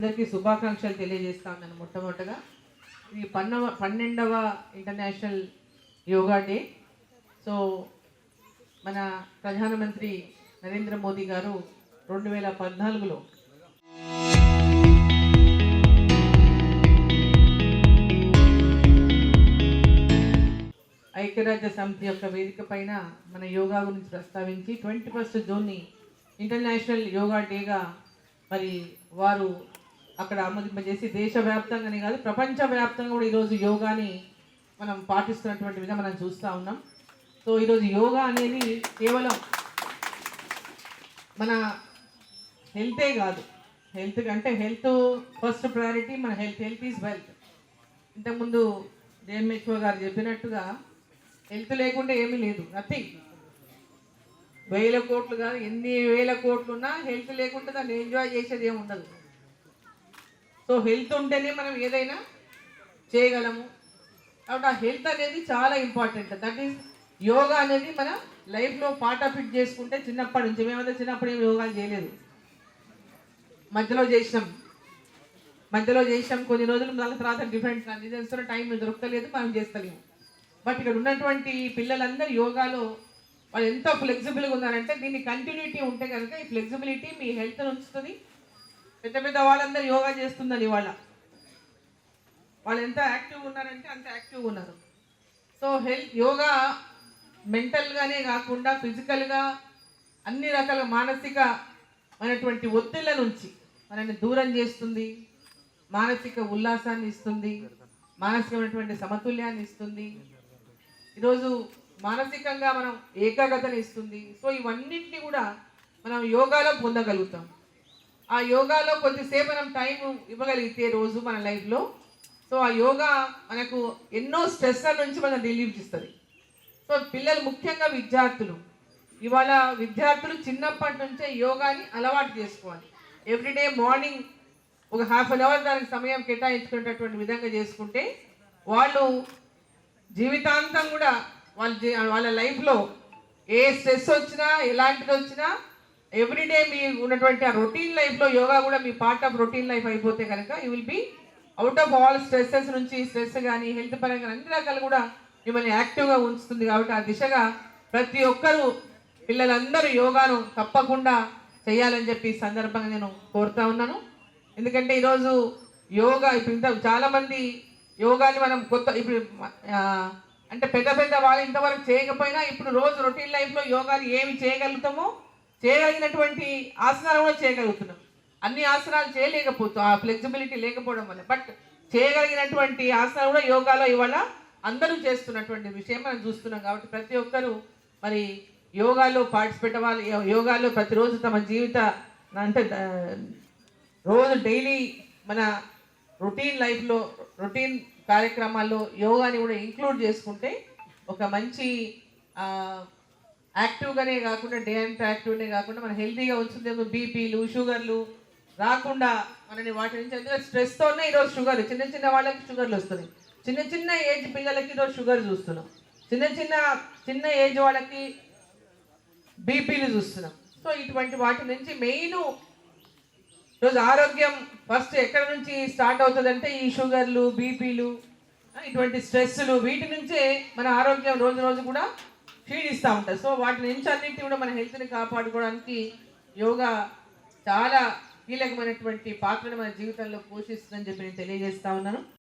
అందరికీ శుభాకాంక్షలు తెలియజేస్తా ఉన్నాను. మొట్టమొదటగా ఈ 12వ ఇంటర్నేషనల్ యోగా డే. సో మన ప్రధానమంత్రి నరేంద్ర మోదీ గారు 2014లో ఐక్యరాజ్య సమితి యొక్క వేదిక పైన మన యోగా గురించి ప్రస్తావించి 21st జూన్ని ఇంటర్నేషనల్ యోగా డేగా మరి వారు అక్కడ ఆమోదింపజేసి దేశవ్యాప్తంగానే కాదు ప్రపంచవ్యాప్తంగా కూడా ఈరోజు యోగాని మనం పాటిస్తున్నటువంటి విధంగా మనం చూస్తూ ఉన్నాం. సో ఈరోజు యోగా అనేది కేవలం మన హెల్తే కాదు, హెల్త్ అంటే హెల్త్ ఫస్ట్ ప్రయారిటీ. మన హెల్త్ ఈజ్ వెల్త్. ఇంతకుముందు డిఎంహెచ్ఓ గారు చెప్పినట్టుగా హెల్త్ లేకుంటే ఏమీ లేదు, నథింగ్. 1000 కోట్లు కాదు, ఎన్ని వేల కోట్లు ఉన్నా హెల్త్ లేకుంటే దాన్ని ఎంజాయ్ చేసేది ఏమి ఉండదు. సో హెల్త్ ఉంటేనే మనం ఏదైనా చేయగలము. కాబట్టి ఆ హెల్త్ అనేది చాలా ఇంపార్టెంట్. దట్ ఈస్ యోగా అనేది మన లైఫ్లో పార్ట్ ఆఫ్ ఇట్ చేసుకుంటే చిన్నప్పటి నుంచి. మేమంతా చిన్నప్పుడు ఏమి యోగాలు చేయలేదు, మధ్యలో చేసినాం కొన్ని రోజులు. దాని తర్వాత డిఫరెంట్ రీజన్స్ టైం దొరకలేదు, మనం చేస్తలేము. బట్ ఇక్కడ ఉన్నటువంటి పిల్లలందరూ యోగాలో వాళ్ళు ఎంతో ఫ్లెక్సిబుల్గా ఉన్నారంటే దీన్ని కంటిన్యూటీ ఉంటే కనుక ఈ ఫ్లెక్సిబిలిటీ మీ హెల్త్ ఉంచుతుంది. పెద్ద పెద్ద వాళ్ళందరూ యోగా చేస్తుందని వాళ్ళు ఎంత యాక్టివ్గా ఉన్నారంటే అంత యాక్టివ్గా ఉన్నారు. సో యోగా మెంటల్గానే కాకుండా ఫిజికల్గా అన్ని రకాల మానసికమైనటువంటి ఒత్తిళ్ళ నుంచి మనల్ని దూరం చేస్తుంది, మానసిక ఉల్లాసాన్ని ఇస్తుంది, మానసికమైనటువంటి సమతుల్యాన్ని ఇస్తుంది. ఈరోజు మానసికంగా మనం ఏకాగ్రతను ఇస్తుంది. సో ఇవన్నింటినీ కూడా మనం యోగాలో పొందగలుగుతాం. ఆ యోగాలో కొద్దిసేపు మనం టైం ఇవ్వగలిగితే రోజు మన లైఫ్లో, సో ఆ యోగా మనకు ఎన్నో స్ట్రెస్ల నుంచి మనం రిలీఫ్ ఇస్తుంది. సో పిల్లలు, ముఖ్యంగా ఇవాళ విద్యార్థులు చిన్నప్పటి నుంచే యోగాని అలవాటు చేసుకోవాలి. ఎవ్రీడే మార్నింగ్ ఒక ½ an hour దానికి సమయం కేటాయించుకునేటటువంటి విధంగా చేసుకుంటే వాళ్ళు జీవితాంతం కూడా వాళ్ళ లైఫ్లో ఏ స్ట్రెస్ వచ్చినా ఎలాంటిది వచ్చినా ఎవ్రీడే మీ ఉన్నటువంటి ఆ రొటీన్ లైఫ్లో యోగా కూడా మీ పార్ట్ ఆఫ్ రొటీన్ లైఫ్ అయిపోతే కనుక you will be out of all stresses నుంచి. స్ట్రెస్ కానీ హెల్త్ పరంగా అన్ని రకాలు కూడా మిమ్మల్ని యాక్టివ్గా ఉంచుతుంది. కాబట్టి ఆ దిశగా ప్రతి ఒక్కరూ పిల్లలందరూ యోగాను తప్పకుండా చేయాలని చెప్పి సందర్భంగా నేను కోరుతా ఉన్నాను. ఎందుకంటే ఈరోజు యోగా ఇప్పుడు చాలామంది యోగాని మనం ఇప్పుడు అంటే పెద్ద వాళ్ళు ఇంతవరకు చేయకపోయినా ఇప్పుడు రోజు రొటీన్ లైఫ్లో యోగాని ఏమి చేయగలుగుతామో చేయగలిగినటువంటి ఆసనాలు కూడా చేయగలుగుతున్నాం. అన్ని ఆసనాలు చేయలేకపోతాం ఆ ఫ్లెక్సిబిలిటీ లేకపోవడం వల్ల. బట్ చేయగలిగినటువంటి ఆసనాలు కూడా యోగాలో ఇవాళ అందరూ చేస్తున్నటువంటి విషయం మనం చూస్తున్నాం. కాబట్టి ప్రతి ఒక్కరూ మరి యోగాలో పార్టిసిపేట్ అవ్వాలి. యోగాలో ప్రతిరోజు తమ జీవిత అంటే రోజు డైలీ మన రొటీన్ లైఫ్లో రొటీన్ కార్యక్రమాల్లో యోగాని కూడా ఇంక్లూడ్ చేసుకుంటే ఒక మంచి యాక్టివ్గానే కాకుండా డే అంతా యాక్టివ్నే కాకుండా మన హెల్తీగా ఉంచుతుంది. బీపీలు షుగర్లు రాకుండా మనని వాటి నుంచి, ఎందుకంటే స్ట్రెస్తోనే ఈరోజు షుగర్ చిన్న వాళ్ళకి షుగర్లు వస్తుంది. చిన్న ఏజ్ పిల్లలకి ఈరోజు షుగర్ చూస్తున్నాం. చిన్న ఏజ్ వాళ్ళకి బీపీలు చూస్తున్నాం. సో ఇటువంటి వాటి నుంచి మెయిన్ ఈరోజు ఆరోగ్యం ఫస్ట్ ఎక్కడి నుంచి స్టార్ట్ అవుతుందంటే ఈ షుగర్లు, బీపీలు, ఇటువంటి స్ట్రెస్లు, వీటి నుంచే మన ఆరోగ్యం రోజు కూడా క్షీణిస్తూ ఉంటుంది. సో వాటి నుంచి అన్నింటినీ కూడా మన హెల్త్ని కాపాడుకోవడానికి యోగా చాలా కీలకమైనటువంటి పాత్రను మన జీవితంలో పోషిస్తుందని చెప్పి నేను తెలియజేస్తా ఉన్నాను.